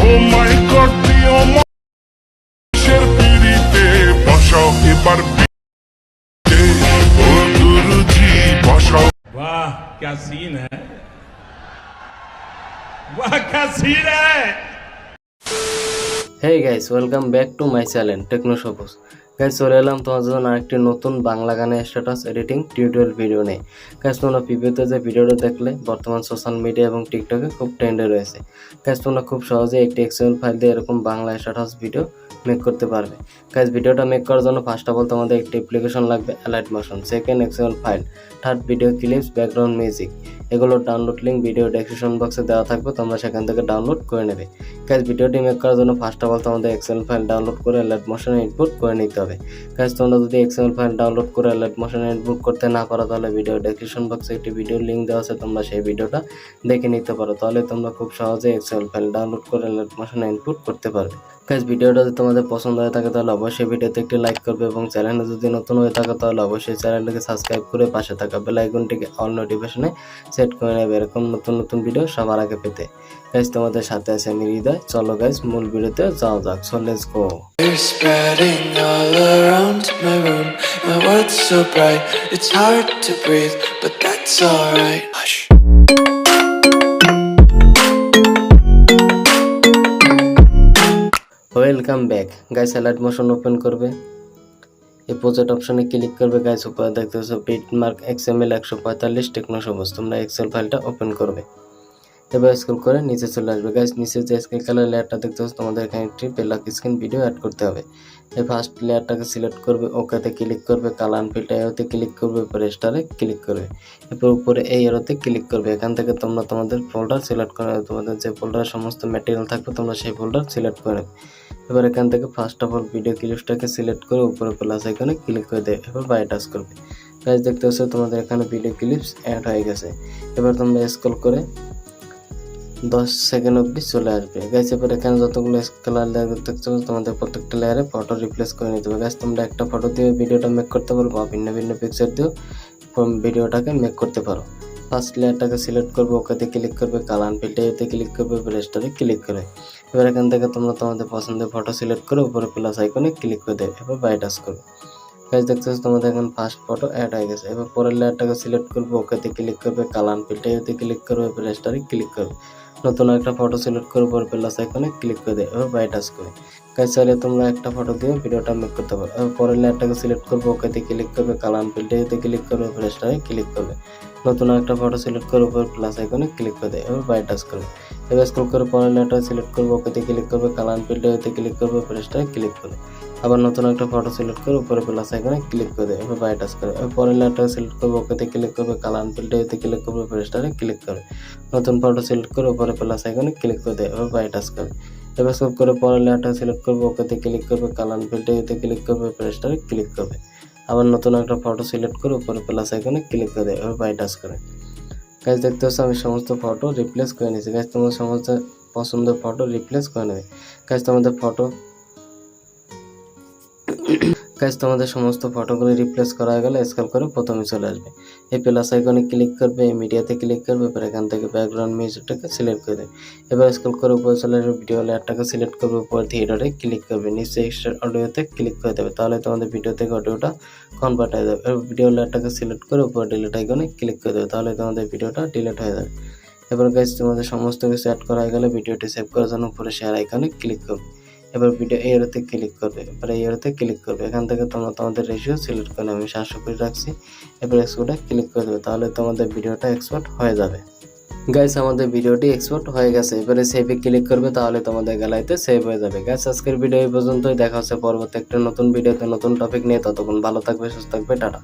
মাই god প্রিয় মানুষের পিড়িতে বসাও এবার পিড়িতে, ও গুরুজি বসাও। वाह क्या सीन है, वाह क्या सीन है। Hey guys, welcome back to my channel Techno Sobuj. Guys চলে এলাম তোমাদের জন্য আরেকটি নতুন বাংলা গানের স্ট্যাটাস এডিটিং টিউটোরিয়াল ভিডিও নিয়ে। গাইস তোমরা প্রিভিউতে যে ভিডিওটা দেখলে বর্তমান সোশ্যাল মিডিয়া এবং টিকটকে খুব ট্রেন্ডে রয়েছে। গাইস তোমরা খুব সহজে একটি এক্সএমএল ফাইল দিয়ে এরকম বাংলা স্ট্যাটাস ভিডিও মেক করতে পারবে। গাইস ভিডিওটা মেক করার জন্য ফার্স্ট অফ অল তোমাদের একটি অ্যাপ্লিকেশন লাগবে Alight Motion, second XML file, third video clips, background music. এগুলোর ডাউনলোড লিঙ্ক ভিডিও ডেসক্রিপশন বক্সে দেওয়া থাকবে, তোমরা সেখান থেকে ডাউনলোড করে নেবে। গাইস ভিডিওটি মেক করার জন্য ফার্স্ট অফ অল তোমাদের এক্সএমএল ফাইল ডাউনলোড করে অ্যালাইট মোশনে ইনপুট করে নিতে হবে। গাইস তোমরা যদি এক্সএমএল ফাইল ডাউনলোড করে অ্যালাইট মোশনে ইনপুট করতে না পারো তাহলে ভিডিও ডেসক্রিপশন বক্সে একটি ভিডিওর লিঙ্ক দেওয়া আছে, তোমরা সেই ভিডিওটা দেখে নিতে পারো। তাহলে তোমরা খুব সহজে এক্সএমএল ফাইল ডাউনলোড করে অ্যালাইট মোশনে ইনপুট করতে পারবে। গাইস ভিডিওটা যদি তোমাদের পছন্দ হয়ে থাকে তাহলে অবশ্যই ভিডিওতে একটি লাইক করবে এবং চ্যানেলে যদি নতুন হয়ে থাকো তাহলে অবশ্যই চ্যানেলটিকে সাবস্ক্রাইব করে পাশে থাকা বেল আইকনটিকে অল নোটিফিকেশনে সেট করে নেবে এরকম নতুন নতুন ভিডিও সবার আগে পেতে। গাইস তোমাদের সাথে আছে আমি হৃদয়। চলো গাইস মূল ভিডিওতে যাওয়া যাক। So let's go. You're spreading all around my room. My world's so bright, it's hard to breathe, but that's alright. Hush. Welcome back. Guys allied motion open করবে, এই প্রজেক্ট অপশনে ক্লিক করবে। গাইস উপরে দেখতে পাচ্ছ মার্ক XML 145 টেকনো সবুজ। তোমরা Excel ফাইলটা ওপেন করবে, এবার স্ক্রল করে নিচে চলে আসবে। গাইস নিচে যে স্কেল কালার লেয়ারটা দেখতে পাচ্ছ তোমাদের এখানে একটি ব্ল্যাক স্ক্রিন ভিডিও অ্যাড করতে হবে। এই ফার্স্ট লেয়ারটাকে সিলেক্ট করবে, ওকেতে ক্লিক করবে, কালার ফিল্টার এরোতে ক্লিক করবে, উপরে স্টারে ক্লিক করবে, এরপর উপরে এই এরোতে ক্লিক করবে। এখান থেকে তোমরা তোমাদের ফোল্ডার সিলেক্ট করে নেবে, তোমাদের যে ফোল্ডারে সমস্ত ম্যাটেরিয়াল থাকবে তোমরা সেই ফোল্ডার সিলেক্ট করে নেবে। এবার এখান থেকে ফার্স্ট অফ অল ভিডিও ক্লিপসটাকে সিলেক্ট করে উপরে প্লাস আইকনে ক্লিক করে দেবে, এবার বাই টাচ করবে। গাইস দেখতে পাচ্ছ তোমাদের এখানে ভিডিও ক্লিপস অ্যাড হয়ে গেছে। এবার তোমরা স্ক্রল করে 10 সেকেন্ড অবধি চলে আসবে। গাইস এবার এখানে যতগুলো কালার লেয়ার দেখতে পাচ্ছ তোমাদের প্রত্যেকটা লেয়ারে ফটো রিপ্লেস করে নিতে হবে। গাইস তোমরা একটা ফটো দিয়ে ভিডিওটা মেক করতে পারো বা ভিন্ন ভিন্ন পিকচার দিয়েও ভিডিওটাকে মেক করতে পারো। ফার্স্ট লেয়ারটাকে সিলেক্ট করবে, ওকেতে ক্লিক করবে, কালার ফিল্টারে ক্লিক করবে, ব্রেস্টারে ক্লিক করে এবার এখান থেকে তোমরা তোমাদের পছন্দের ফটো সিলেক্ট করে উপরে প্লাস আইকনে ক্লিক করে দেবে, এবার বাই টাচ করবে। গাইস দেখতে পাচ্ছ তোমাদের এখানে ফার্স্ট ফটো অ্যাড হয়ে গেছে। এবার পরের লেয়ারটাকে সিলেক্ট করবে, ওকেতে ক্লিক করবে, কালার ফিল্টারে ক্লিক করবে, ব্রেস্টারে ক্লিক করবে, নতুন একটা ফটো সিলেক্ট করে উপরে প্লাস আইকনে ক্লিক করে দেবে, এবার বাই টাচ করে। গাইস চাইলে তোমরা একটা ফটো দিয়ে ভিডিওটা মেক করতে পারো। এবার পরের লেয়ারটাকে সিলেক্ট করবে, ওকেতে ক্লিক করবে, কালার ফিল্টারে ক্লিক করবে, ব্রেস্টারে ক্লিক করবে, নতুন একটা ফটো সিলেক্ট করে উপরে প্লাস আইকনে ক্লিক করে দেবে, এবার বাই টাচ করবে। এবার স্ক্রল করে পরের লেয়ারটা সিলেক্ট করবে, ওকেতে ক্লিক করবে, কালার ফিল্টারে ক্লিক করবে, ব্রেস্টারে ক্লিক করবে, আবার নতুন একটা ফটো সিলেক্ট করে উপরে প্লাস আইকনে ক্লিক করে দেবে, এবার বাই টাচ করে। এবার পরের লেয়ারটা সিলেক্ট করবে, ওকেতে ক্লিক করবে, কালার ফিল্টারে ক্লিক করবে, ব্রেস্টারে ক্লিক করবে, নতুন ফটো সিলেক্ট করে উপরে প্লাস আইকনে ক্লিক করে দেবে, এবার বাই টাচ করবে। এবার স্ক্রল করে পরের লেয়ারটা সিলেক্ট করবে, ওকেতে ক্লিক করবে, কালার ফিল্টারে ক্লিক করবে, ব্রেস্টারে ক্লিক করবে, আবার নতুন একটা ফটো সিলেক্ট করে উপরে প্লাস আইকনে ক্লিক করে দেবে, এবার বাই টাচ করে। গাইস দেখতে পাচ্ছ আমি সমস্ত ফটো রিপ্লেস করে নিয়েছি। গাইস তোমার সমস্ত পছন্দের ফটো রিপ্লেস করে নেবে। গাইস তোমাদের সমস্ত ফটোগুলো রিপ্লেস করা হয়ে গেলে স্ক্রল করে প্রথমে চলে আসবে, এই প্লাস আইকনে ক্লিক করবে, মিডিয়াতে ক্লিক করবে, এবার এখান থেকে ব্যাকগ্রাউন্ড মিউজিকটাকে সিলেক্ট করে দেবে। এবার স্ক্রল করে উপরে চলে আসবে, ভিডিও লেয়ারটাকে সিলেক্ট করবে, উপরে থিয়েটারে ক্লিক করবে, নিচে এক্সট্রা অডিওতে ক্লিক করে দেবে, তাহলে তোমাদের ভিডিও থেকে অডিওটা কনভার্ট হয়ে যাবে। এবার ভিডিও লেয়ারটাকে সিলেক্ট করে উপরে ডিলিট আইকনে ক্লিক করে দেবে, তাহলে তোমাদের ভিডিওটা ডিলিট হয়ে যাবে। এবার গাইস তোমাদের সমস্ত কিছু অ্যাড করা হয়ে গেলে ভিডিওটি সেভ করার জন্য উপরে শেয়ার আইকনে ক্লিক করবে, এবার ভিডিও এই এরোতে ক্লিক করবে, এবার এই এরোতে ক্লিক করবে, এখান থেকে তোমরা তোমাদের রেশিও সিলেক্ট করে আমি 700 করে রাখছি, এবার এক্সপোর্টে ক্লিক করে দেবে, তাহলে তোমাদের ভিডিওটা এক্সপোর্ট হয়ে যাবে। গাইস আমাদের ভিডিওটি এক্সপোর্ট হয়ে গেছে, এবারে সেভে ক্লিক করবে, তাহলে তোমাদের গ্যালারিতে সেভ হয়ে যাবে। গাইস আজকের ভিডিও এই পর্যন্তই, দেখা হচ্ছে পরবর্তী একটা নতুন ভিডিওতে নতুন টপিক নিয়ে। ততক্ষণ ভালো থাকবে, সুস্থ থাকবে, টাটা।